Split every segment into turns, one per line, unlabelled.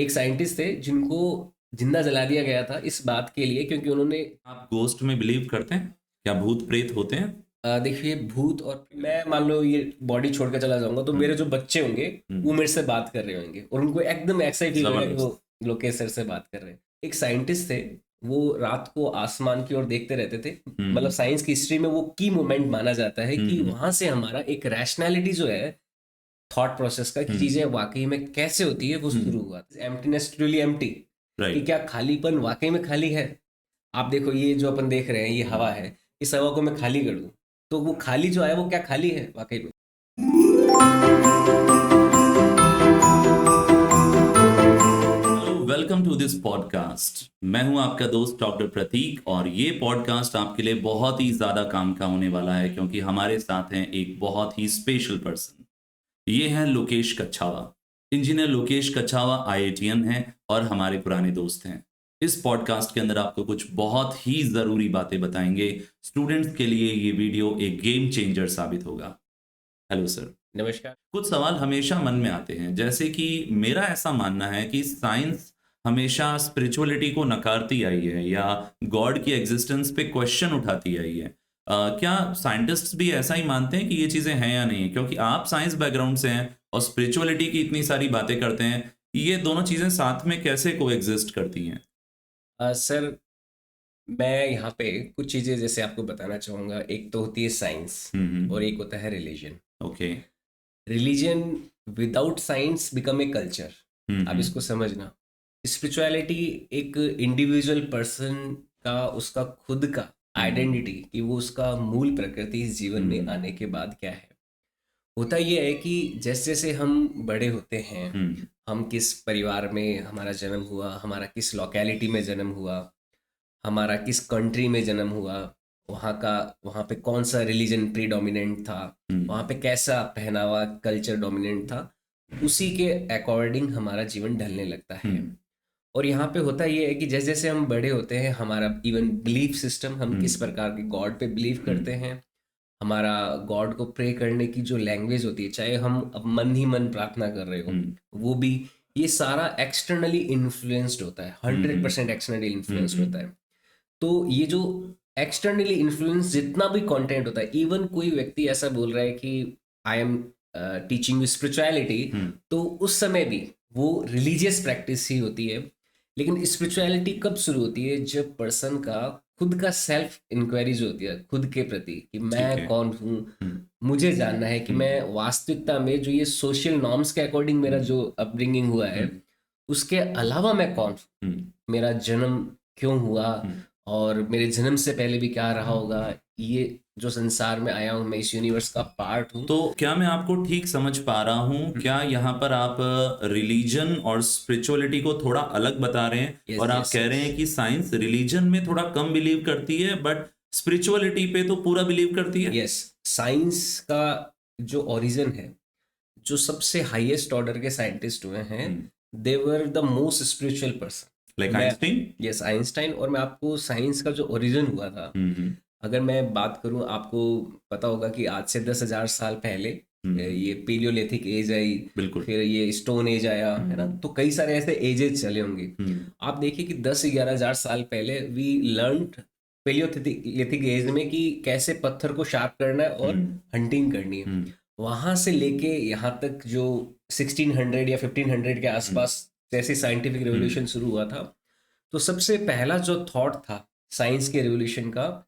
एक साइंटिस्ट थे जिनको जिंदा जला दिया गया था इस बात के लिए क्योंकि उन्होंने
आप गोस्ट में बिलीव करते हैं? क्या भूत प्रेत होते हैं?
देखिए भूत और मैं मान लो ये बॉडी छोड़ के चला जाऊंगा तो मेरे जो बच्चे होंगे वो मेरे से बात कर रहे होंगे और उनको एकदम ऐसा ही फील होगा कि वो
जबरदस्त।
लोकेश सर से बात कर रहे हैं। एक साइंटिस्ट थे, वो रात को आसमान की ओर देखते रहते थे। मतलब
हम्म।
साइंस की हिस्ट्री में वो की मोमेंट माना जाता है कि
हम्म।
वहां से हमारा एक रैशनैलिटी जो है थॉट प्रोसेस का कि
हम्म।
चीजें वाकई में कैसे होती है वो शुरू हुआ। एम्प्टीनेस ट्रूली एम्प्टी, कि
राइट।
क्या खालीपन वाकई में खाली है। आप देखो ये जो अपन देख रहे हैं ये हवा है, इस हवा को मैं खाली कर दूं तो वो खाली जो है वो क्या खाली है वाकई में।
Hello, welcome to this podcast. मैं हूं आपका दोस्त डॉक्टर प्रतीक और ये पॉडकास्ट आपके लिए बहुत ही ज़्यादा काम का होने वाला है क्योंकि हमारे साथ हैं एक बहुत ही स्पेशल पर्सन। ये हैं लोकेश कच्छावा। इंजीनियर लोकेश कच्छावा आईआईटीएन हैं और हमारे पुराने दोस्त हैं। इस पॉडकास्ट के अंदर आपको कुछ बहुत ही ज़रूरी बातें बताएंगे। स्टूडेंट्स के लिए ये वीडियो एक गेम चेंजर साबित होगा। Hello sir.
नमस्कार।
कुछ सवाल हमेशा मन में आते हैं, जैसे कि मेरा ऐसा मानना है कि साइंस हमेशा स्पिरिचुअलिटी को नकारती आई है या गॉड की एग्जिस्टेंस पे क्वेश्चन उठाती आई है। क्या साइंटिस्ट्स भी ऐसा ही मानते हैं कि ये चीज़ें हैं या नहीं? क्योंकि आप साइंस बैकग्राउंड से हैं और स्पिरिचुअलिटी की इतनी सारी बातें करते हैं, ये दोनों चीज़ें साथ में कैसे कोएग्जिस्ट करती हैं?
सर, मैं यहाँ पे कुछ चीज़ें जैसे आपको बताना चाहूँगा। एक तो होती है साइंस और एक होता है religion.
Okay.
Religion without science become a culture. आप
हम्म।
इसको समझना। स्पिरिचुअलिटी एक इंडिविजुअल पर्सन का, उसका खुद का
हम्म।
आइडेंटिटी, कि वो उसका मूल प्रकृति इस जीवन में
हम्म।
आने के बाद क्या है। होता ये है कि जैसे जैसे हम बड़े होते हैं,
हम्म।
हम किस परिवार में हमारा जन्म हुआ, हमारा किस लोकेलिटी में जन्म हुआ, हमारा किस कंट्री में जन्म हुआ, वहाँ का, वहाँ पे कौन सा रिलीजन प्रीडोमिनेंट था, वहाँ
हम्म।
पे कैसा पहनावा कल्चर डोमिनेंट था, उसी के अकॉर्डिंग हमारा जीवन ढलने लगता है।
हम्म।
और यहाँ पे होता ये है कि जैसे जैसे हम बड़े होते हैं, हमारा इवन बिलीफ सिस्टम, हम किस
हम्म।
प्रकार के गॉड पे बिलीव करते
हम्म।
हैं, हमारा गॉड को प्रे करने की जो लैंग्वेज होती है, चाहे हम अब मन ही मन प्रार्थना कर रहे हो
हम्म।
वो भी, ये सारा एक्सटर्नली इन्फ्लुएंस्ड होता है,
हम्म।
100% एक्सटर्नली इन्फ्लुएंस्ड
हम्म।
होता है। तो ये जो एक्सटर्नली इन्फ्लुएंस जितना भी कंटेंट होता है, इवन कोई व्यक्ति ऐसा बोल रहा है कि I am teaching you spirituality,
hmm.
तो उस समय भी वो रिलीजियस प्रैक्टिस ही होती है। लेकिन स्पिरिचुअलिटी कब शुरू होती है? जब पर्सन का खुद का सेल्फ इंक्वायरी जो होती है खुद के प्रति, कि
ठीक
मैं
है।
कौन हूँ,
हम्म।
मुझे जानना है कि मैं
हम्म।
वास्तविकता में जो ये सोशल नॉर्म्स के अकॉर्डिंग मेरा
हम्म।
जो अपब्रिंगिंग हुआ है,
हम्म।
उसके अलावा मैं कौन हूँ,
हम्म।
मेरा जन्म क्यों हुआ,
हम्म।
और मेरे जन्म से पहले भी क्या रहा होगा, ये जो संसार में आया हूँ, मैं इस यूनिवर्स का पार्ट हूँ।
तो क्या मैं आपको ठीक समझ पा रहा हूँ? क्या यहाँ पर आप रिलीजन और स्पिरिचुअलिटी को थोड़ा अलग बता रहे हैं
यस
और आप
यस
कह रहे
यस
हैं कि साइंस रिलीजन में थोड़ा कम बिलीव करती है बट स्पिरिचुअलिटी पे तो पूरा बिलीव करती है?
यस। साइंस का जो ओरिजिन है, जो सबसे हाईएस्ट ऑर्डर के साइंटिस्ट हुए हैं, they were the most spiritual person.
Like
मैं,
आइंस्टाइन?
Yes Einstein. और मैं आपको साइंस का जो ओरिजिन हुआ था,
हम्म।
अगर मैं बात करूं, आपको पता होगा कि आज से 10,000 साल पहले ये पीलियोलिथिक एज आई,
बिल्कुल।
फिर ये स्टोन एज आया, है ना। तो कई सारे ऐसे एजेस चले होंगे।
हम्म।
आप देखिए कि 10-11,000 साल पहले वी लर्न पेलियोलिथिक एज में कि कैसे पत्थर को शार्प करना है और
हम्म।
हंटिंग करनी है।
हम्म।
वहां से लेके यहाँ तक जो 1600 या 1500 के
हम्म।
आसपास जैसे साइंटिफिक
हम्म।
रेवोल्यूशन शुरू हुआ था, तो सबसे पहला जो थॉट था साइंस के रेवोल्यूशन का,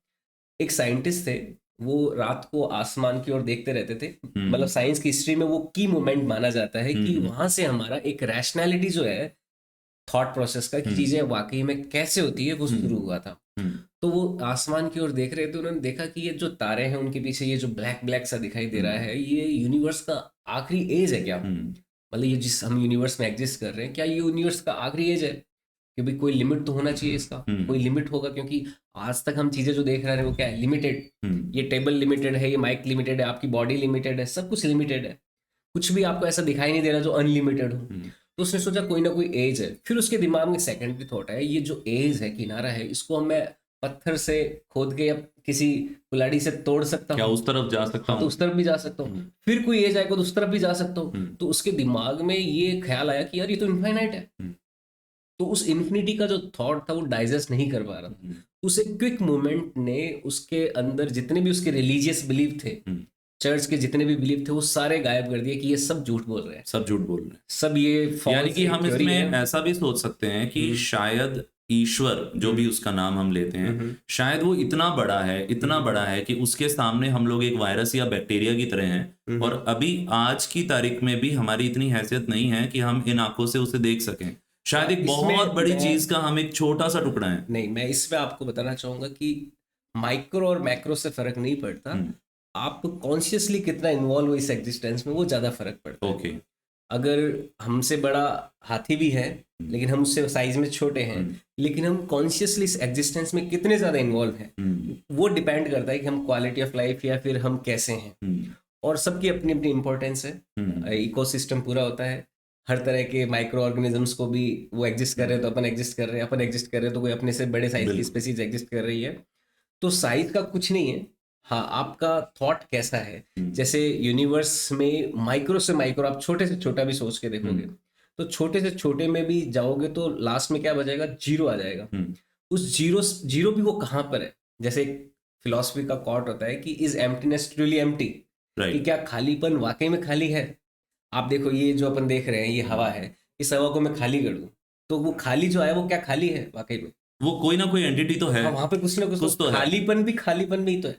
एक साइंटिस्ट थे, वो रात को आसमान की ओर देखते रहते थे। मतलब
हम्म।
साइंस की हिस्ट्री में वो की मोमेंट माना जाता है कि
हम्म।
वहां से हमारा एक रैशनैलिटी जो है थॉट प्रोसेस का, कि
हम्म।
चीजें वाकई में कैसे होती है, वो शुरू
हम्म।
हुआ था।
हम्म।
तो वो आसमान की ओर देख रहे थे, उन्होंने देखा कि ये जो तारे हैं उनके पीछे ये जो ब्लैक ब्लैक सा दिखाई दे रहा
हम्म।
है, ये यूनिवर्स का आखिरी एज है क्या?
हम्म।
मतलब ये जिस हम यूनिवर्स में एग्जिस्ट कर रहे हैं, क्या ये यूनिवर्स का आखिरी एज है? कि भाई कोई लिमिट तो होना चाहिए इसका, कोई
हम्म।
लिमिट होगा, क्योंकि आज तक हम चीज़ें जो देख रहे हैं वो क्या है? लिमिटेड।
हम्म।
ये टेबल लिमिटेड है, ये माइक लिमिटेड है, आपकी बॉडी लिमिटेड है, सब कुछ लिमिटेड है। कुछ भी आपको ऐसा दिखाई नहीं दे रहा जो अनलिमिटेड हो।
हम्म।
तो उसने सोचा कोई ना कोई एज है। फिर उसके दिमाग में सेकेंडरी थॉट है, ये जो एज है, किनारा है, इसको हम मैं पत्थर से खोद के या किसी कुल्हाड़ी से तोड़ सकता
क्या
हूँ।
उस तरफ जा सकता
हाँ, तो
हूँ?
उस तरफ भी जा सकता हूँ।
हम्म।
फिर कोई एज आएगा तो उस तरफ भी जा सकता हूँ।
हम्म।
तो उसके दिमाग में ये ख्याल आया कि यार ये तो इनफाइनाइट है। तो उस इन्फिनिटी का जो थॉट था वो डाइजेस्ट नहीं कर पा रहा था। उस एक क्विक मोमेंट ने उसके अंदर जितने भी उसके रिलीजियस बिलीफ थे, चर्च के जितने भी बिलीफ थे, वो सारे गायब कर दिए कि ये सब झूठ बोल रहे हैं,
सब झूठ बोल रहे हैं।
सब ये
यानी
false
कि
एक
हम
theory
इसमें
है।
ऐसा भी सोच सकते हैं कि शायद ईश्वर, जो भी उसका नाम हम लेते हैं, शायद वो इतना बड़ा है कि उसके सामने हम लोग एक वायरस या बैक्टीरिया की तरह हैं, और अभी आज की तारीख में भी हमारी इतनी हैसियत नहीं है कि हम इन आंखों से उसे देख सकें। शायद एक
इसमें
बहुत बड़ी
मैं-
चीज का हम एक छोटा सा टुकड़ा है।
नहीं, मैं इसमें आपको बताना चाहूंगा कि माइक्रो और मैक्रो से फर्क नहीं पड़ता, आप कॉन्शियसली कितना इन्वॉल्व हो इस एग्जिस्टेंस में, वो ज्यादा फर्क पड़ता है।
ओके।
अगर हमसे बड़ा हाथी भी है लेकिन हम उससे साइज में छोटे हैं, लेकिन हम कॉन्शियसली इस एग्जिस्टेंस में कितने ज्यादा इन्वॉल्व हैं, वो डिपेंड करता है कि हम क्वालिटी ऑफ लाइफ या फिर हम कैसे हैं। और सबकी अपनी अपनी इंपॉर्टेंस है। इकोसिस्टम पूरा होता है, हर तरह के माइक्रो ऑर्गेनिजम्स को भी वो एग्जिस्ट कर रहे हैं तो अपन एग्जिस्ट कर रहे हैं, अपन एग्जिस्ट कर रहे हैं तो कोई अपने से बड़े साइज की स्पीसीज एग्जिस्ट कर रही है। तो साइज का कुछ नहीं है, हाँ आपका थॉट कैसा है। जैसे यूनिवर्स में माइक्रो से माइक्रो आप छोटे से छोटा भी सोच के देखोगे, तो छोटे से छोटे में भी जाओगे तो लास्ट में क्या बचेगा, जीरो आ जाएगा। उस जीरो भी वो कहाँ पर है। जैसे एक फिलॉसफी का कॉट होता है कि इज एम्प्टीनेस ट्रूली एम्प्टी, कि क्या खालीपन वाकई में खाली है। आप देखो ये जो अपन देख रहे हैं ये हवा है, इस हवा को मैं खाली कर दूं तो वो खाली जो है वो क्या खाली है वाकई में,
वो कोई ना कोई एंटिटी तो है।
हाँ वहां पे कुछ ना कुछ
तो है।
खालीपन भी खालीपन भी तो है।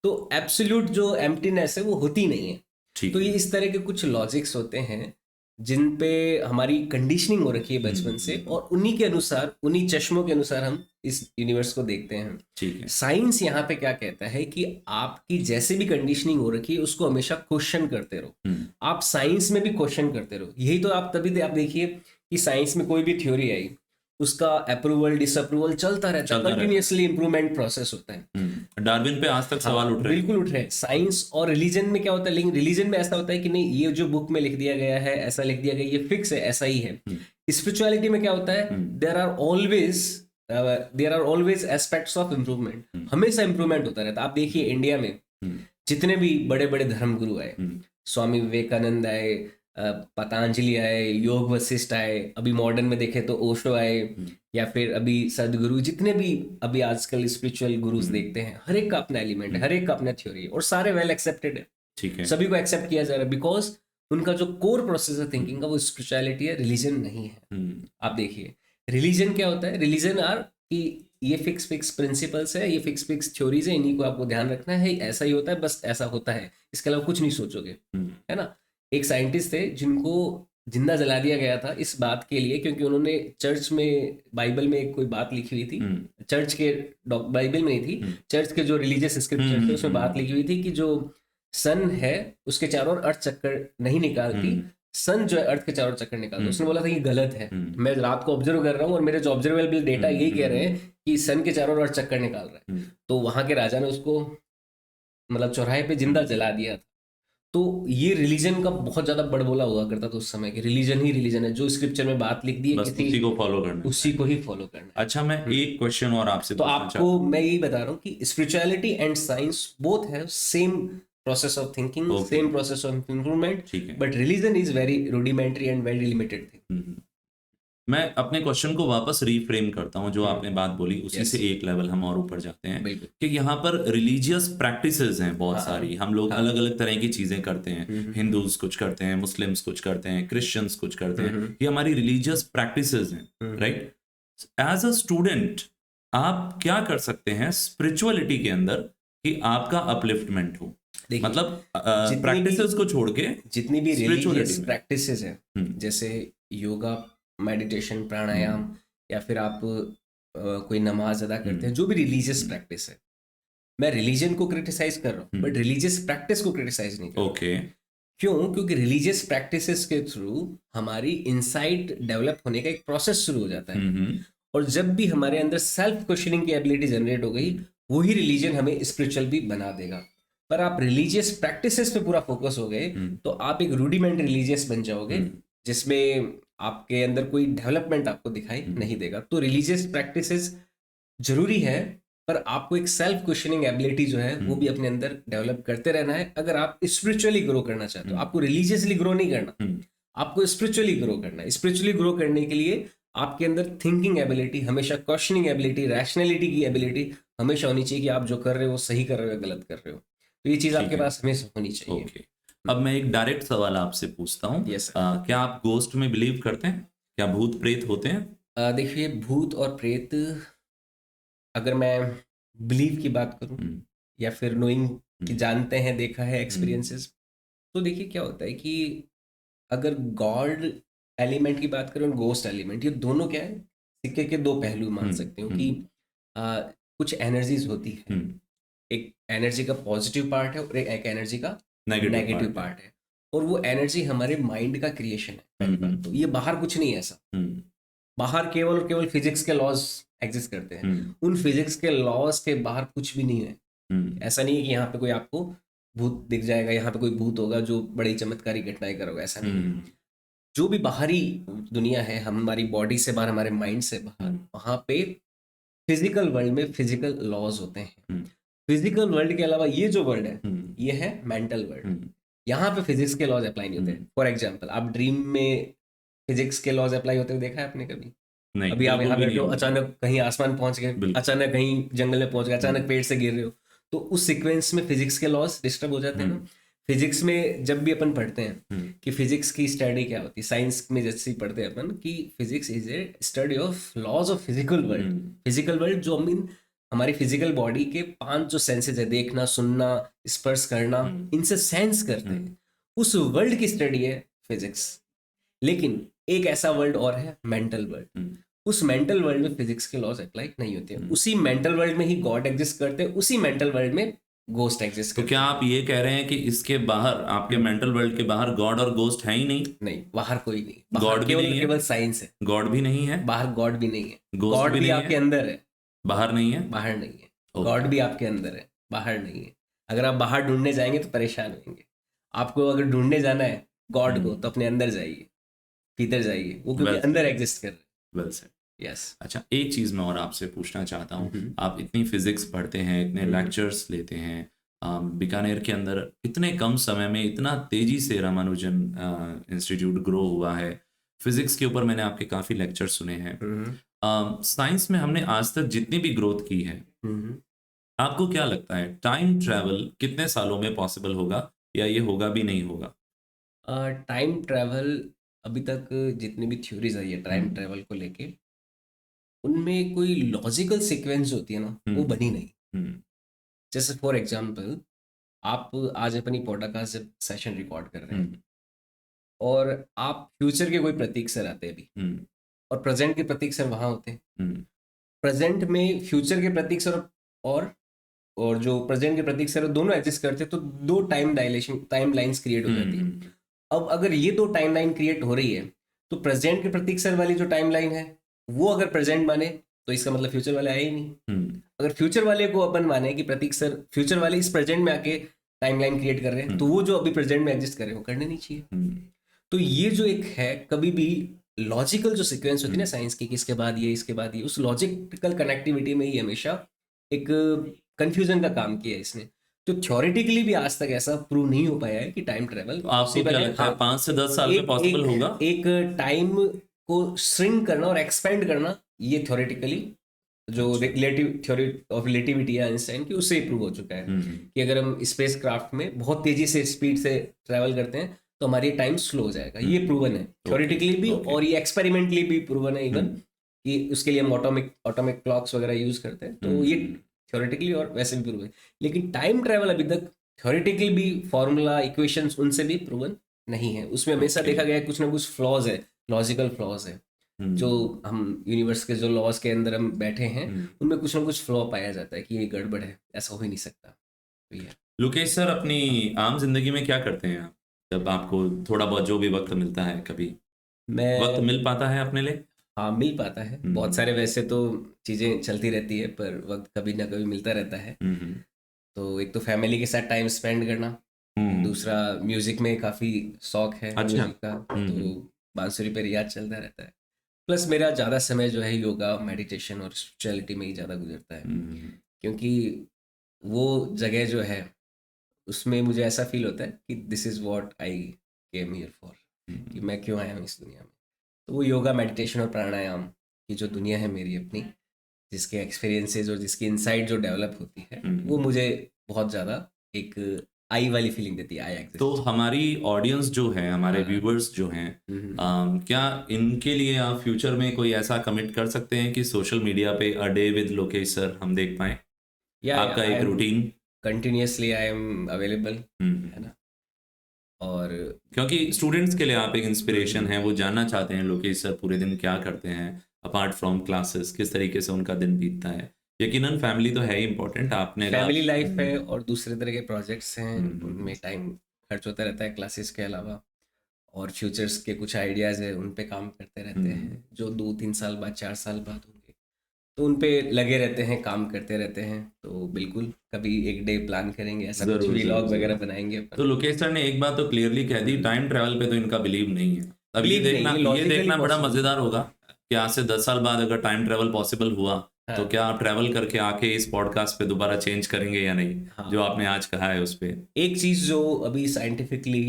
तो एब्सोल्यूट जो एम्प्टीनेस है वो होती नहीं है। तो ये इस तरह के कुछ लॉजिक्स होते हैं जिन पे हमारी कंडीशनिंग हो रखी है बचपन से, और उन्हीं के अनुसार, उन्हीं चश्मों के अनुसार हम इस यूनिवर्स को देखते हैं।
ठीक है।
साइंस यहाँ पे क्या कहता है कि आपकी जैसे भी कंडीशनिंग हो रखी है उसको हमेशा क्वेश्चन करते रहो। आप साइंस में भी क्वेश्चन करते रहो। यही तो आप तभी आप देखिए कि साइंस में कोई भी थ्योरी आई, उसका अप्रूवल डिसअप्रूवल चलता रहता है, कंटिन्यूअसली इंप्रूवमेंट प्रोसेस होता है।
डार्विन पे आज तक सवाल उठ रहे हैं।
बिल्कुल उठ रहे हैं। साइंस और रिलीजन में क्या होता है, लेकिन रिलीजन में ऐसा होता है कि नहीं ये जो बुक में लिख दिया गया है, ऐसा लिख दिया गया, ये फिक्स है, ऐसा ही है। स्पिरिचुअलिटी में क्या होता है, there are always aspects of improvement, हमेशा इंप्रूवमेंट होता रहता है। आप देखिए इंडिया में जितने भी बड़े बड़े धर्मगुरु आए, स्वामी विवेकानंद आए, पतंजलि आए, योग वशिष्ठ आए, अभी मॉडर्न में देखे तो ओशो आए, या फिर अभी सदगुरु, जितने भी अभी आजकल स्पिरिचुअल गुरुज देखते हैं, हर एक का अपना एलिमेंट है, हर एक का अपना थ्योरी है, और सारे वेल एक्सेप्टेड है।
ठीक है।
सभी को एक्सेप्ट किया जा रहा है बिकॉज उनका जो कोर प्रोसेस है थिंकिंग का वो स्पिरिचुअलिटी है, रिलीजन नहीं है। आप देखिए रिलीजन क्या होता है, रिलीजन आर कि ये फिक्स प्रिंसिपल्स है, ये फिक्स थ्योरीज है, इन्हीं को आपको ध्यान रखना है, ऐसा ही होता है, बस ऐसा होता है, इसके अलावा कुछ नहीं सोचोगे, है ना। एक साइंटिस्ट थे जिनको जिंदा जला दिया गया था इस बात के लिए क्योंकि उन्होंने चर्च में बाइबल में एक कोई बात लिखी हुई थी, चर्च के बाइबल में नहीं थी, चर्च के जो रिलीजियस स्क्रिप्चर थे उसमें बात लिखी हुई थी कि जो सन है उसके चारों ओर अर्थ चक्कर नहीं निकालती, सन जो है अर्थ के चारों चक्कर निकालता। उसने बोला था ये गलत है, मैं रात को ऑब्जर्व कर रहा हूँ और मेरे जो ऑब्जर्वेबल डेटा यही कह रहे हैं कि सन के चारों ओर अर्थ चक्कर निकाल रहा है। तो वहां के राजा ने उसको मतलब चौराहे पे जिंदा जला दिया था। तो ये रिलीजन का बहुत ज्यादा बड़बोला हुआ करता था उस समय कि रिलीजन ही रिलीजन है, जो स्क्रिप्चर में बात लिख दी है
बस उसी को फॉलो करना,
उसी को ही फॉलो करना।
अच्छा मैं एक क्वेश्चन और आपसे
तो आपको मैं यही बता रहा हूँ कि spirituality and science both have same process of thinking, same process of improvement, but religion is very rudimentary and very limited thing.
मैं अपने क्वेश्चन को वापस रीफ्रेम करता हूँ, जो आपने बात बोली उसी से एक लेवल हम और ऊपर जाते हैं कि यहाँ पर रिलीजियस प्रैक्टिसेस हैं बहुत सारी, हम लोग अलग अलग तरह की चीजें करते हैं, हिंदूज कुछ करते हैं, मुस्लिम्स कुछ करते हैं, क्रिश्चियंस कुछ करते हैं, ये हमारी रिलीजियस प्रैक्टिसेस हैं, राइट। एज अ स्टूडेंट आप क्या कर सकते हैं स्पिरिचुअलिटी के अंदर कि आपका अपलिफ्टमेंट हो, मतलब प्रैक्टिसेस को छोड़ के
जितनी भी रिलीजियस प्रैक्टिसेस हैं, जैसे योगा, मेडिटेशन, प्राणायाम, या फिर आप कोई नमाज अदा करते हैं, जो भी रिलीजियस प्रैक्टिस है, मैं रिलीजन को क्रिटिसाइज कर रहा हूँ बट रिलीजियस प्रैक्टिस को क्रिटिसाइज नहीं कर रहा।
ओके,
क्यों? क्योंकि रिलीजियस प्रैक्टिसेस के थ्रू हमारी इनसाइट डेवलप होने का एक प्रोसेस शुरू हो जाता है, और जब भी हमारे अंदर सेल्फ क्वेश्चनिंग की एबिलिटी जनरेट हो गई, वही रिलीजन हमें स्पिरिचुअल भी बना देगा। पर आप रिलीजियस प्रैक्टिसेस पे पूरा फोकस हो गए तो आप एक रूडिमेंट रिलीजियस बन जाओगे जिसमें आपके अंदर कोई डेवलपमेंट आपको दिखाई नहीं देगा। तो रिलीजियस प्रैक्टिसेस जरूरी है, पर आपको एक सेल्फ क्वेश्चनिंग एबिलिटी जो है वो भी अपने अंदर डेवलप करते रहना है। अगर आप स्पिरिचुअली ग्रो करना चाहते हो, आपको रिलीजियसली ग्रो नहीं करना, आपको स्पिरिचुअली ग्रो करना है। स्पिरिचुअली ग्रो करने के लिए आपके अंदर थिंकिंग एबिलिटी हमेशा, क्वेश्चनिंग एबिलिटी, रैशनैलिटी की एबिलिटी हमेशा होनी चाहिए कि आप जो कर रहे हो वो सही कर रहे हो या गलत कर रहे हो। तो ये चीज़
ठीक
आपके
है।
पास हमेशा होनी चाहिए।
ओके, अब मैं एक डायरेक्ट सवाल आपसे पूछता हूँ।
यस
क्या आप गोस्ट में बिलीव करते हैं? क्या भूत प्रेत होते हैं?
सर। देखिए, भूत और प्रेत, अगर मैं बिलीव की बात करूं
हम्म,
या फिर नोइंग कि
हम्म,
जानते हैं, देखा है,
हम्म,
एक्सपीरियंसेस, तो देखिए क्या होता है कि अगर गॉड एलिमेंट की बात करें और गोस्ट एलिमेंट, ये दोनों क्या है, सिक्के के दो पहलू मान
हम्म,
सकते हो कि कुछ एनर्जीज होती है।
हम्म,
एक एनर्जी का पॉजिटिव पार्ट है और एक एनर्जी का
नेगेटिव
नेगेटिव
पार्ट है।
पार्ट है। और वो एनर्जी हमारे माइंड का क्रिएशन है, पहली बात तो। ये बाहर कुछ नहीं है ऐसा,
हम्म,
बाहर केवल और केवल फिजिक्स के लॉज एग्जिस्ट करते हैं।
हम्म,
उन फिजिक्स के लॉज के बाहर कुछ भी नहीं है।
हम्म,
ऐसा नहीं है कि यहाँ पे कोई आपको भूत दिख जाएगा, यहाँ पे कोई भूत होगा जो बड़ी चमत्कारी घटनाएं करोगा, ऐसा नहीं है।
हम्म,
जो भी बाहरी दुनिया है, हमारी बॉडी से बाहर, हमारे माइंड से बाहर, वहाँ पे फिजिकल वर्ल्ड में फिजिकल लॉज होते हैं।
हम्म,
फिजिकल वर्ल्ड के अलावा ये जो वर्ल्ड है,
हम्म,
ये है मेंटल वर्ल्ड।
हम्म,
यहाँ पे फिजिक्स के लॉज अप्लाई नहीं होते। फॉर एग्जाम्पल, आप ड्रीम में फिजिक्स के लॉज अप्लाई होते हुए देखा है आपने कभी?
नहीं,
अभी आप
बिल्कुल
यहाँ
भी नहीं
बैठे हो,
होता।
अचानक कहीं आसमान पहुंच गए,
बिल्कुल।
अचानक कहीं जंगल में पहुंच गए, अचानक
हम्म,
पेड़ से गिर रहे हो, तो उस सीक्वेंस में फिजिक्स के लॉज डिस्टर्ब हो जाते हैं ना।
हम्म,
फिजिक्स में जब भी अपन पढ़ते हैं
हम्म,
कि फिजिक्स की स्टडी क्या होती है, साइंस में जैसे ही पढ़ते हैं अपन कि physics is a study of laws of physical world.
Hmm,
physical world जो मीन हमारी फिजिकल बॉडी के 5 जो सेंसेस है, देखना, सुनना, स्पर्श करना,
हम्म,
इनसे सेंस करते हैं, उस वर्ल्ड की स्टडी है फिजिक्स। लेकिन एक ऐसा वर्ल्ड और है, मेंटल वर्ल्ड।
हम्म,
उस मेंटल वर्ल्ड में फिजिक्स के लॉज अप्लाई नहीं होते हैं।
हम्म।
उसी मेंटल वर्ल्ड में ही गॉड एग्जिस्ट करते हैं, उसी मेंटल वर्ल्ड में गोस्ट एग्जिस्ट
तो
करते
क्या
हैं।
आप ये कह रहे हैं कि इसके बाहर, आपके मेंटल वर्ल्ड के बाहर, गॉड और गोस्ट है ही नहीं?
नहीं, बाहर कोई नहीं, बाहर
गॉड भी
केवल
नहीं है?
केवल साइंस है।
गॉड भी नहीं है?
बाहर गॉड भी नहीं है।
गोस्ट
गॉड
भी
भी
नहीं
आपके
है?
अंदर है,
बाहर नहीं है?
बाहर नहीं है।
ओके।
गॉड भी आपके अंदर है, बाहर नहीं है। अगर आप बाहर ढूंढने जाएंगे तो परेशान होंगे। आपको अगर ढूंढने जाना है गॉड को, तो अपने अंदर जाइए, भीतर जाइए, वो क्योंकि
वेल
अंदर
सेड,
एग्जिस्ट कर रहे
वेल सेड।
हैं। यस।
अच्छा, एक चीज़ मैं और आपसे पूछना चाहता हूँ। आप इतनी फिजिक्स पढ़ते हैं, इतने लेक्चर्स लेते हैं, बीकानेर के अंदर इतने कम समय में इतना तेजी से रामानुजन इंस्टीट्यूट ग्रो हुआ है। फिजिक्स के ऊपर मैंने आपके काफ़ी लेक्चर सुने हैं। साइंस में हमने आज तक जितनी भी ग्रोथ की है, आपको क्या लगता है टाइम ट्रैवल कितने सालों में पॉसिबल होगा, या ये होगा भी नहीं होगा?
टाइम ट्रैवल, अभी तक जितनी भी थ्योरीज आई है टाइम
हम्म,
ट्रैवल को लेके, उनमें कोई लॉजिकल सीक्वेंस होती है ना, वो
हम्म,
बनी नहीं।
हम्म,
जैसे फॉर एग्जांपल, आप आज अपनी पॉडकास्ट जब सेशन रिकॉर्ड कर रहे हैं
हम्म,
और आप फ्यूचर के कोई प्रतीक सर आते हैं अभी,
हम्म,
और प्रेजेंट के प्रतीक सर वहाँ होते हैं।
हम्म,
प्रेजेंट में फ्यूचर के प्रतीक सर और और जो प्रेजेंट के प्रतीक सर, दोनों एग्जिस्ट करते हैं, तो दो टाइम लाइन्स क्रिएट हो जाती है।
हम्म,
अब अगर ये दो टाइम लाइन क्रिएट हो रही है, तो प्रेजेंट के प्रतीक सर वाली जो टाइम लाइन है, वो अगर प्रेजेंट माने तो इसका मतलब फ्यूचर वाले आए ही नहीं। अगर फ्यूचर वाले को अपन माने कि प्रतीक सर फ्यूचर वाले इस प्रेजेंट में आके टाइमलाइन क्रिएट कर रहे हैं, तो वो जो अभी प्रेजेंट में एग्जिस्ट कर रहे हैं वो करने नहीं चाहिए। तो ये जो एक है, कभी भी लॉजिकल जो सीक्वेंस होती है ना साइंस की, कि इसके बाद ये, इसके बाद ये, उस लॉजिकल कनेक्टिविटी में ही हमेशा एक कंफ्यूजन का काम किया है इसने। तो थ्योरेटिकली भी आज तक ऐसा प्रूव नहीं हो पाया है कि टाइम ट्रेवल
तो आपको क्या लगता है 5 से 10 साल में पॉसिबल होगा?
एक टाइम को श्रिंक करना और एक्सपेंड करना, ये थ्योरेटिकली जो रिलेटिव थ्योरी ऑफ रिलेटिविटी है आइंस्टाइन की, उससे प्रूव हो चुका है कि अगर हम स्पेस क्राफ्ट में बहुत तेजी से स्पीड से ट्रैवल करते हैं तो हमारी टाइम स्लो हो जाएगा। ये प्रूवन है थ्योरेटिकली भी, और ये एक्सपेरिमेंटली भी प्रूवन है इवन, कि उसके लिए हम ऑटोमिक क्लॉक्स वगैरह यूज करते हैं, तो ये थ्योरेटिकली और वैसे भी प्रूव है। लेकिन टाइम ट्रैवल अभी तक थ्योरेटिकली भी फॉर्मूला, इक्वेशंस, उनसे भी प्रूवन नहीं है। उसमें हमेशा देखा गया है कुछ ना कुछ फ्लॉज है, लॉजिकल फ्लॉज है। जो हम यूनिवर्स के जो लॉज के अंदर हम बैठे हैं, उनमें कुछ ना कुछ फ्लॉ पाया जाता है कि ये गड़बड़ है, ऐसा हो ही नहीं सकता। तो ये
लोकेश सर, अपनी आम जिंदगी में क्या करते हैं आप, जब आपको थोड़ा बहुत जो भी वक्त मिलता है, कभी वक्त
मैं,
मिल पाता है अपने लिए?
हाँ, मिल पाता है। बहुत सारे वैसे तो चीज़ें चलती रहती है, पर वक्त कभी ना कभी मिलता रहता है। तो एक तो फैमिली के साथ टाइम स्पेंड करना, दूसरा म्यूजिक में काफ़ी शौक है
अच्छा।
म्यूजिक का, तो बांसुरी पे रियाज चलता रहता है। प्लस मेरा ज़्यादा समय जो है योगा, मेडिटेशन और स्पिरिचुअलिटी में ही ज़्यादा गुजरता है, क्योंकि वो जगह जो है उसमें मुझे ऐसा फील होता है कि this is what I came here for, कि मैं क्यों आया हूँ इस दुनिया में। तो वो योगा, मेडिटेशन और प्राणायाम की जो दुनिया है मेरी अपनी, जिसके एक्सपीरियंसेस और जिसकी इंसाइट जो डेवलप होती है, वो मुझे बहुत ज़्यादा एक आई वाली फीलिंग देती है, आई
तो
एग्जिस्ट।
हमारी ऑडियंस जो है, हमारे व्यूवर्स जो हैं, क्या इनके लिए आप फ्यूचर में कोई ऐसा कमिट कर सकते हैं कि सोशल मीडिया पे a day with Lokesh sir हम देख पाएं,
या
आपका
आई
एक
am
routine?
Continuously I am available, है ना। और
क्योंकि स्टूडेंट्स के लिए आप एक इंस्पिरेशन है, वो जानना चाहते हैं लोकेश सर पूरे दिन क्या करते हैं अपार्ट फ्रॉम क्लासेस, किस तरीके से उनका दिन बीतता है। यकीनन फैमिली तो है ही इम्पोर्टेंट, आपने
फैमिली लाइफ है और दूसरे तरह के प्रोजेक्ट्स हैं, उनमें टाइम खर्च होता रहता है क्लासेस के अलावा, और फ्यूचर्स के कुछ आइडियाज़ है, उन पे काम करते रहते हैं, जो 2-3 साल बाद, 4 साल बाद होंगे, तो उन पे लगे रहते हैं, काम करते रहते हैं। तो बिल्कुल कभी एक डे प्लान करेंगे, ऐसा कुछ
जरूर
व्लॉग
जरूर
वगैरह
जरूर।
बनाएंगे
तो
अपन।
लोकेश सर ने एक बात तो क्लियरली कह दी, टाइम ट्रैवल पे तो इनका बिलीव नहीं है। अब
बिलीव नहीं, ये
ये
लॉजिकली
देखना बड़ा
पॉसिबल।
मजेदार होगा कि आज से 10 साल बाद अगर टाइम ट्रैवल पॉसिबल हुआ, तो
हाँ
क्या आप ट्रैवल करके आके इस पॉडकास्ट पे दोबारा चेंज करेंगे या नहीं,
हाँ।
जो आपने आज कहा है उस पे?
एक चीज़ जो अभी साइंटिफिकली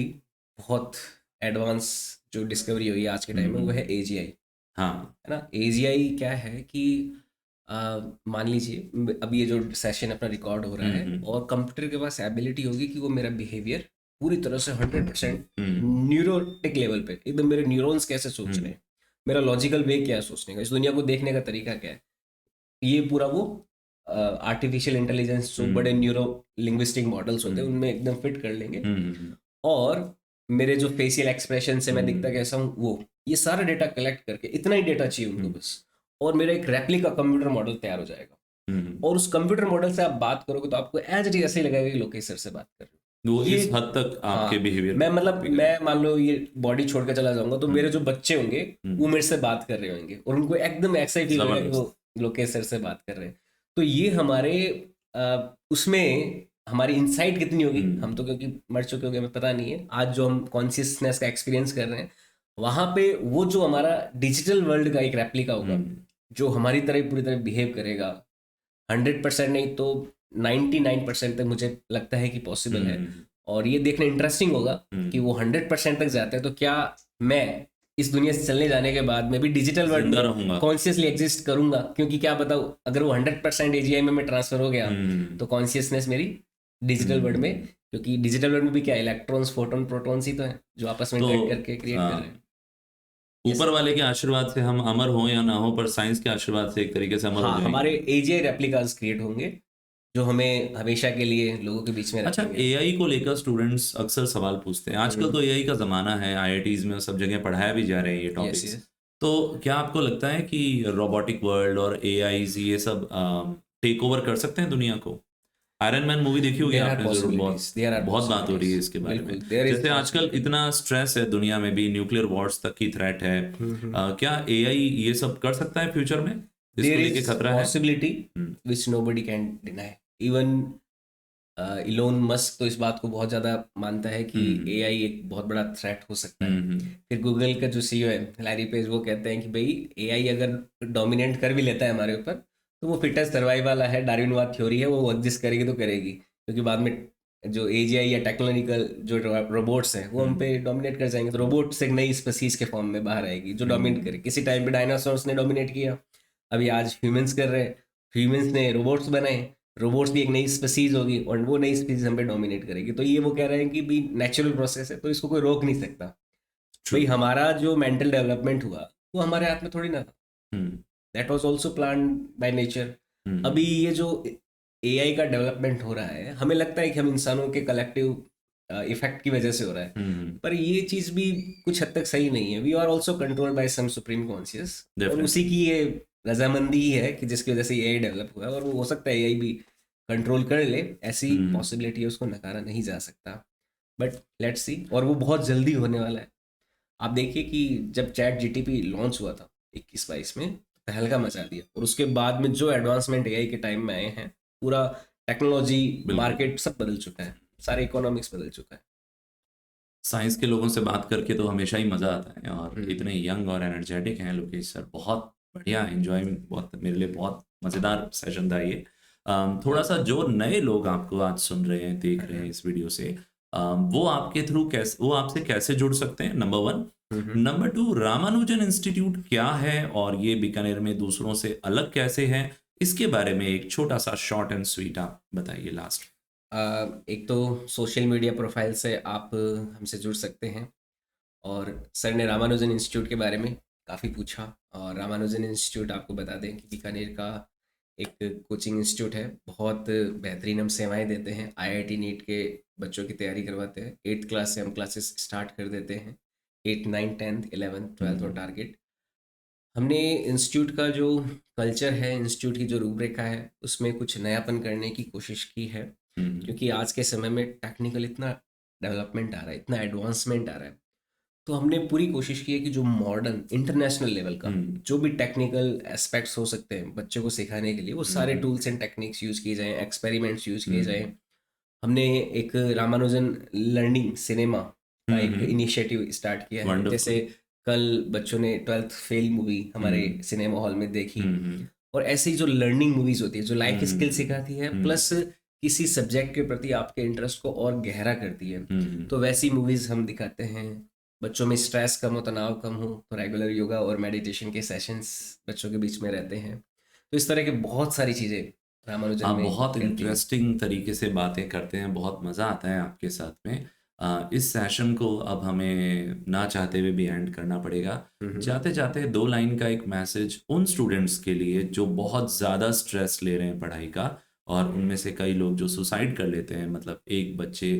बहुत एडवांस जो डिस्कवरी हुई है आज के टाइम में, वो है एजीआई,
हाँ।
है ना। एजीआई क्या है कि मान लीजिए अब ये जो सेशन अपना रिकॉर्ड हो रहा है, और कंप्यूटर के पास एबिलिटी होगी कि वो मेरा बिहेवियर पूरी तरह से 100% न्यूरोटिक लेवल पे, एकदम मेरे न्यूरॉन्स कैसे सोच रहे हैं, मेरा लॉजिकल वे क्या है सोचने का, इस दुनिया को देखने का तरीका क्या है, ये पूरा वो आर्टिफिशियल इंटेलिजेंस जो बड़े न्यूरो लिंग्विस्टिक मॉडल्स होते हैं उनमें एकदम फिट कर लेंगे। और मेरे जो फेशियल एक्सप्रेशन से मैं दिखता कैसा हूँ, वो ये सारा डेटा कलेक्ट करके, इतना ही डेटा चाहिए उनको बस, और मेरा एक रेप्लिका कंप्यूटर मॉडल तैयार हो जाएगा। और उस कंप्यूटर मॉडल से आप बात करोगे तो आपको एज इट इज ऐसे ही लगेगा कि लोकेश सर से बात कर रहे हो।
वो
ये
इस हद तक आपके
हाँ,
बिहेवियर
मैं मतलब मैं मान लो ये बॉडी छोड़ के चला जाऊंगा, तो मेरे जो बच्चे होंगे वो मेरे से बात कर रहे होंगे, और उनको एकदम ऐसा ही फील होगा कि वो लोकेश सर से बात कर रहे हैं। तो ये हमारे उसमें हमारी इंसाइट कितनी होगी, हम तो क्योंकि मर चुके होंगे, हमें पता नहीं है, आज जो हम कॉन्शियसनेस का एक्सपीरियंस कर रहे हैं, वहां पे वो जो हमारा डिजिटल वर्ल्ड का एक रेप्लिका होगा, जो हमारी तरह पूरी तरह बिहेव करेगा, 100% नहीं तो 99% तक मुझे लगता है कि पॉसिबल है। और ये देखना इंटरेस्टिंग होगा कि वो 100% तक जाते हैं, तो क्या मैं इस दुनिया से चलने जाने के बाद मैं भी डिजिटल वर्ल्ड में कॉन्शियसली एग्जिस्ट करूंगा, क्योंकि क्या बताऊं, अगर वो 100% एजीआई में ट्रांसफर हो गया, तो कॉन्शियसनेस मेरी डिजिटल वर्ल्ड में, क्योंकि डिजिटल वर्ल्ड में भी क्या इलेक्ट्रॉन्स, फोटोन, प्रोटॉन्स ही तो है जो आपस में इंटरेक्ट करके क्रिएट कर रहे हैं।
ऊपर वाले के आशीर्वाद से हम अमर हो या ना हो, पर साइंस के आशीर्वाद से एक तरीके से अमर हो जाएंगे।
हमारे एजीआई रेप्लिकास क्रिएट होंगे जो हमें हमेशा के लिए लोगों के बीच में
अच्छा,
रखेंगे।
एआई को लेकर स्टूडेंट्स अक्सर सवाल पूछते हैं, आजकल तो एआई का ज़माना है, आईआईटीज़ में सब जगह पढ़ाया भी जा रहे हैं ये टॉपिक्स। तो क्या आपको लगता है कि रोबोटिक वर्ल्ड और एआईज ये सब टेक ओवर कर सकते हैं दुनिया को? आयरन मैन मूवी देखी होगी आपने जरूर, बहुत बात हो रही है इसके बारे में। जैसे आजकल इतना स्ट्रेस है दुनिया में भी, न्यूक्लियर वॉर्स तक की थ्रेट है, क्या एआई ये सब कर सकता है फ्यूचर में?
इसको लेके खतरा है, possibility which nobody can deny. Even Elon Musk तो इस बात को बहुत ज़्यादा मानता है कि एआई एक बहुत बड़ा थ्रेट हो सकता है। फिर गूगल का जो सीईओ है लैरी पेज, वो कहते हैं कि भाई एआई अगर डोमिनेट कर भी लेता है हमारे ऊपर, तो वो फिटेस्ट सर्वाइवल है, डार्विनवाद थ्योरी है, वो एग्जिस्ट करेगी तो करेगी, क्योंकि बाद में जो एजीआई या टेक्नोलॉजिकल जो रोबोट्स हैं वो हम पे डोमिनेट कर जाएंगे, तो रोबोट से एक नई स्पीसीज के फॉर्म में बाहर आएगी जो डोमिनेट करे। किसी टाइम पे डायनासोर्स ने डोमिनेट किया, अभी आज ह्यूमंस कर रहे हैं, ह्यूमंस ने रोबोट्स बनाए, रोबोट्स भी एक नई स्पीसीज होगी और वो नई स्पीसीज हम पे डोमिनेट करेगी। तो ये वो कह रहे हैं कि भी नेचुरल प्रोसेस है, तो इसको कोई रोक नहीं सकता। भाई हमारा जो मेंटल डेवलपमेंट हुआ वो हमारे हाथ में थोड़ी ना था, that was also planned by nature. अभी ये जो एआई का डेवलपमेंट हो रहा है, हमें लगता है कि हम इंसानों के कलेक्टिव इफेक्ट की वजह से हो रहा है, पर ये चीज भी कुछ हद तक सही नहीं है। We are also controlled by some supreme conscious, और उसी की ये रजामंदी ही है कि जिसकी वजह से एआई डेवलप हुआ है, और वो हो सकता है एआई भी कंट्रोल कर ले, ऐसी पॉसिबिलिटी है, उसको नकारा नहीं जा सकता। बट लेट्स सी, और वो बहुत जल्दी होने वाला है। आप देखिए कि जब चैट जीटीपी लॉन्च हुआ था 21-22 में, तहलका मचा दिया, और उसके बाद में जो एडवांसमेंट एआई के टाइम में आए हैं, पूरा टेक्नोलॉजी, मार्केट सब बदल चुका है, सारे इकोनॉमिक्स बदल चुका है।
साइंस के लोगों से बात करके तो हमेशा ही मज़ा आता है, और इतने यंग और एनर्जेटिक हैं लोकेश सर, बहुत बढ़िया, एंजॉय, बहुत मेरे लिए बहुत मज़ेदार सेशन था ये। थोड़ा सा जो नए लोग आपको आज सुन रहे हैं, देख रहे हैं इस वीडियो से, वो आपके थ्रू कैसे, वो आपसे कैसे जुड़ सकते हैं, नंबर 1। नंबर 2, रामानुजन इंस्टीट्यूट क्या है और ये बीकानेर में दूसरों से अलग कैसे है, इसके बारे में एक छोटा सा शॉर्ट एंड स्वीट आप बताइए लास्ट।
एक तो सोशल मीडिया प्रोफाइल से आप हमसे जुड़ सकते हैं। और सर ने रामानुजन इंस्टीट्यूट के बारे में काफ़ी पूछा, और रामानुजन इंस्टीट्यूट आपको बता दें कि बीकानेर का एक कोचिंग इंस्टीट्यूट है। बहुत बेहतरीन हम सेवाएं देते हैं। आईआईटी नीट के बच्चों की तैयारी करवाते हैं। 8th क्लास से हम क्लासेस स्टार्ट कर देते हैं। 8, 9, 10th, 11th, 12th और टारगेट। हमने इंस्टीट्यूट का जो कल्चर है, इंस्टीट्यूट की जो रूपरेखा है, उसमें कुछ नयापन करने की कोशिश की है। क्योंकि आज के समय में टेक्निकल इतना डेवलपमेंट आ रहा है, इतना एडवांसमेंट आ रहा है, तो हमने पूरी कोशिश की है कि जो मॉडर्न इंटरनेशनल लेवल का जो भी टेक्निकल एस्पेक्ट्स हो सकते हैं बच्चों को सिखाने के लिए, वो सारे टूल्स एंड टेक्निक्स यूज़ किए जाएं, एक्सपेरिमेंट्स यूज़ किए जाएं। हमने एक रामानुजन लर्निंग सिनेमा का एक इनिशिएटिव स्टार्ट किया है। जैसे कल बच्चों ने 12th फेल मूवी हमारे सिनेमा हॉल में देखी। और ऐसे ही जो लर्निंग मूवीज होती है, जो लाइफ स्किल सिखाती है, प्लस किसी सब्जेक्ट के प्रति आपके इंटरेस्ट को और गहरा करती है, तो वैसी मूवीज हम दिखाते हैं। बच्चों में स्ट्रेस कम हो, तनाव कम हो, तो रेगुलर योगा और मेडिटेशन के सेशंस बच्चों के बीच में रहते हैं। तो इस तरह के बहुत सारी चीज़ें रामानुजन
आप
में
बहुत
करती हैं।
इंटरेस्टिंग तरीके से बातें करते हैं, बहुत मज़ा आता है आपके साथ में। इस सेशन को अब हमें ना चाहते हुए भी एंड करना पड़ेगा। जाते जाते 2 लाइन का एक मैसेज उन स्टूडेंट्स के लिए जो बहुत ज़्यादा स्ट्रेस ले रहे हैं पढ़ाई का, और उनमें से कई लोग जो सुसाइड कर लेते हैं, मतलब एक बच्चे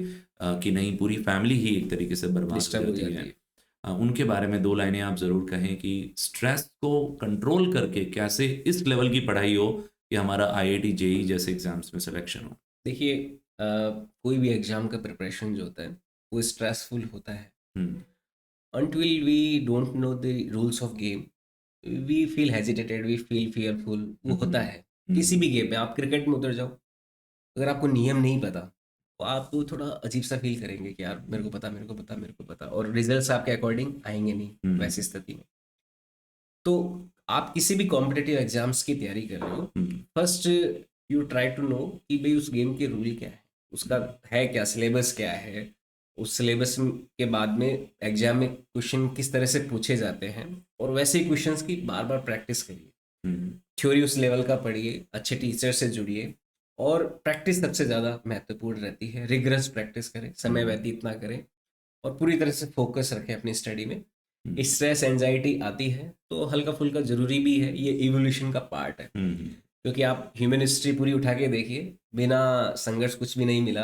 की नहीं, पूरी फैमिली ही एक तरीके से बर्बाद हो
डिस्टर्ब हो
जाती
जाती
है।
है।
उनके बारे में 2 लाइनें आप ज़रूर कहें कि स्ट्रेस को कंट्रोल करके कैसे इस लेवल की पढ़ाई हो कि हमारा आईआईटी जेईई जैसे एग्जाम्स में सिलेक्शन हो।
देखिए, कोई भी एग्जाम का प्रिपरेशन जो होता है वो स्ट्रेसफुल होता है। Until we don't know the rules of game, we feel hesitated, we feel fearful। वो होता है किसी भी गेम में। आप क्रिकेट में उतर जाओ, अगर आपको नियम नहीं पता तो आप थोड़ा अजीब सा फील करेंगे कि यार मेरे को पता, मेरे को पता, मेरे को पता, और रिजल्ट्स आपके अकॉर्डिंग आएंगे नहीं वैसी स्थिति में। तो आप किसी भी कॉम्पिटिटिव एग्जाम्स की तैयारी कर रहे हो, first you try to know कि भाई उस गेम के रूल क्या है, उसका है क्या, सिलेबस क्या है। उस सिलेबस के बाद में एग्जाम में क्वेश्चन किस तरह से पूछे जाते हैं, और वैसे ही क्वेश्चंस की बार बार प्रैक्टिस करिए। थ्योरी उस लेवल का पढ़िए, अच्छे टीचर से जुड़िए, और प्रैक्टिस सबसे ज़्यादा महत्वपूर्ण रहती है। रिगरस प्रैक्टिस करें, समय व्यतीत ना करें, और पूरी तरह से फोकस रखें अपनी स्टडी में। स्ट्रेस एंजाइटी आती है तो हल्का फुल्का जरूरी भी है, ये इवोल्यूशन का पार्ट है। क्योंकि आप ह्यूमन हिस्ट्री पूरी उठा के देखिए, बिना संघर्ष कुछ भी नहीं मिला।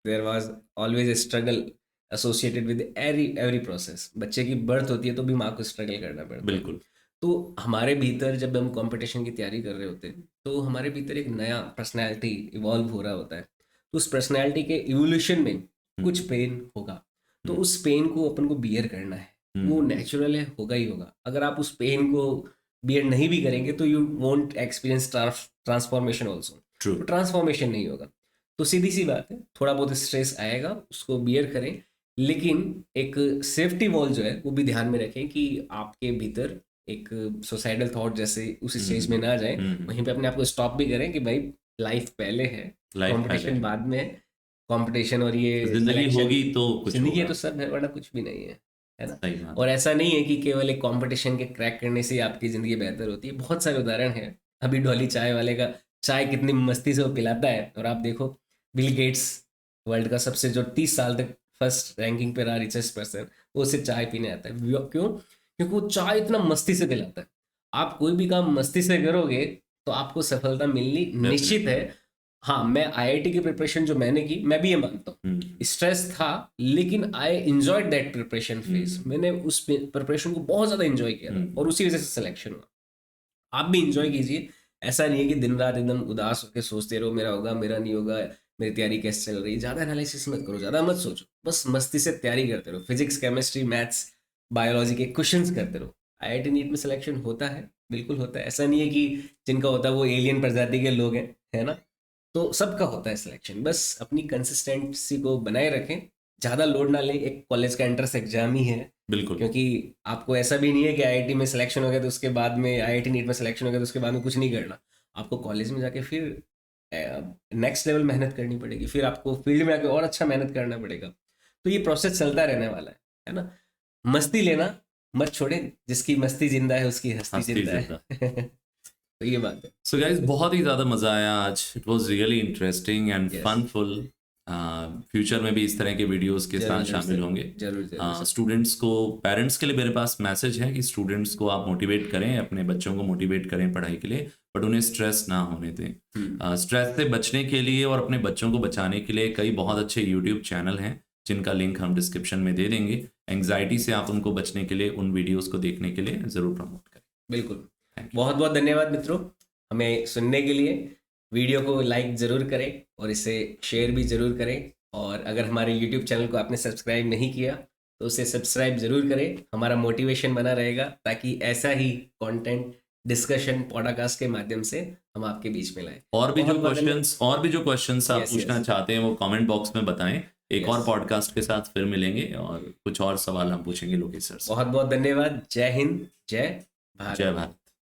There was always a struggle associated with every process. बच्चे की बर्थ होती है तो भी माँ को स्ट्रगल करना पड़ता है।
बिल्कुल।
तो हमारे भीतर जब हम कंपटीशन की तैयारी कर रहे होते हैं तो हमारे भीतर एक नया पर्सनैलिटी इवॉल्व हो रहा होता है। तो उस पर्सनैलिटी के इवोल्यूशन में कुछ पेन होगा, तो उस पेन को अपन को बियर करना है। वो नेचुरल है, होगा ही होगा। अगर आप उस पेन को बियर नहीं भी करेंगे तो you won't experience transformation also. तो ट्रांसफॉर्मेशन नहीं होगा। तो सीधी सी बात है, थोड़ा बहुत स्ट्रेस आएगा, उसको बियर करें, लेकिन एक सेफ्टी वॉल जो है वो भी ध्यान में रखें कि आपके भीतर एक सुसाइडल थॉट जैसे उस स्टेज में ना जाए। वहीं पे अपने आप को स्टॉप भी करें कि भाई लाइफ पहले है, कंपटीशन बाद में है। कंपटीशन और ये
जिंदगी होगी तो कुछ
जिंदगी है
होगा।
तो सब है, वरना कुछ भी नहीं है ना।
सही बात।
और ऐसा नहीं है कि केवल एक कंपटीशन के क्रैक करने से आपकी जिंदगी बेहतर होती है। बहुत सारे उदाहरण हैं। अभी डॉली चाय वाले का चाय कितनी मस्ती से वो पिलाता है, और आप देखो बिल गेट्स, वर्ल्ड का सबसे जो 30 साल तक फर्स्ट रैंकिंग पे रहा रिचेस्ट पर्सन, वो सिर्फ चाय पीने आता है। क्यों? क्योंकि वो चाय इतना मस्ती से पिलाता है। आप कोई भी काम मस्ती से करोगे तो आपको सफलता मिलनी निश्चित है। हाँ, मैं आईआईटी की प्रिपरेशन जो मैंने की, मैं भी ये मानता हूँ स्ट्रेस था, लेकिन I enjoyed that preparation phase. मैंने उस प्रिपरेशन को बहुत ज़्यादा एंजॉय किया था, और उसी वजह से सिलेक्शन हुआ। आप भी एंजॉय कीजिए। ऐसा नहीं है कि दिन रात एकदम उदास होकर सोचते रहो मेरा होगा, मेरा नहीं होगा, मेरी तैयारी कैसे चल रही है। ज़्यादा एनालिसिस मत करो, ज़्यादा मत सोचो, बस मस्ती से तैयारी करते रहो। फिजिक्स, केमिस्ट्री, मैथ्स, बायोलॉजी के क्वेश्चंस करते रहो। आईआईटी नीट में सिलेक्शन होता है, बिल्कुल होता है। ऐसा नहीं है कि जिनका होता है वो एलियन प्रजाति के लोग हैं, है ना। तो सबका होता है सिलेक्शन। बस अपनी कंसिस्टेंसी को बनाए रखें, ज़्यादा लोड ना लें। एक कॉलेज का एंट्रेंस एग्जाम ही है,
बिल्कुल।
क्योंकि आपको ऐसा भी नहीं है कि आईआईटी में सिलेक्शन हो गया तो उसके बाद में, आईआईटी नीट में सिलेक्शन हो गया तो उसके बाद में कुछ नहीं करना। आपको कॉलेज में जाके फिर नेक्स्ट लेवल मेहनत करनी पड़ेगी, फिर आपको फील्ड में आके और अच्छा मेहनत करना पड़ेगा। तो ये प्रोसेस चलता रहने वाला है ना। मस्ती लेना मत छोड़े, जिसकी मस्ती जिंदा है उसकी हस्ती जिंदा है। तो ये बात है।
सो गाइस, बहुत ही ज़्यादा मज़ा आया आज। It was really interesting and funful. Future में भी इस तरह के वीडियोस के साथ शामिल होंगे।
जरूर।
स्टूडेंट्स को, पेरेंट्स के लिए मेरे पास मैसेज है कि स्टूडेंट्स को आप मोटिवेट करें, अपने बच्चों को मोटिवेट करें पढ़ाई के लिए, बट उन्हें स्ट्रेस ना होने दें। स्ट्रेस से बचने के लिए और अपने बच्चों को बचाने के लिए कई बहुत अच्छे यूट्यूब चैनल हैं जिनका लिंक हम डिस्क्रिप्शन में दे देंगे। एंग्जाइटी से आप उनको बचने के लिए उन वीडियोज़ को देखने के लिए ज़रूर प्रमोट करें।
बिल्कुल, बहुत बहुत धन्यवाद मित्रों हमें सुनने के लिए। वीडियो को लाइक ज़रूर करें और इसे शेयर भी ज़रूर करें, और अगर हमारे YouTube चैनल को आपने सब्सक्राइब नहीं किया तो उसे सब्सक्राइब ज़रूर करें। हमारा मोटिवेशन बना रहेगा ताकि ऐसा ही कंटेंट डिस्कशन पॉडकास्ट के माध्यम से हम आपके बीच में लाएं।
और भी जो क्वेश्चंस आप पूछना चाहते हैं वो कमेंट बॉक्स में बताएं। एक और पॉडकास्ट के साथ फिर मिलेंगे और कुछ और सवाल हम पूछेंगे लोकेश सर से।
बहुत बहुत धन्यवाद। जय हिंद, जय भारत।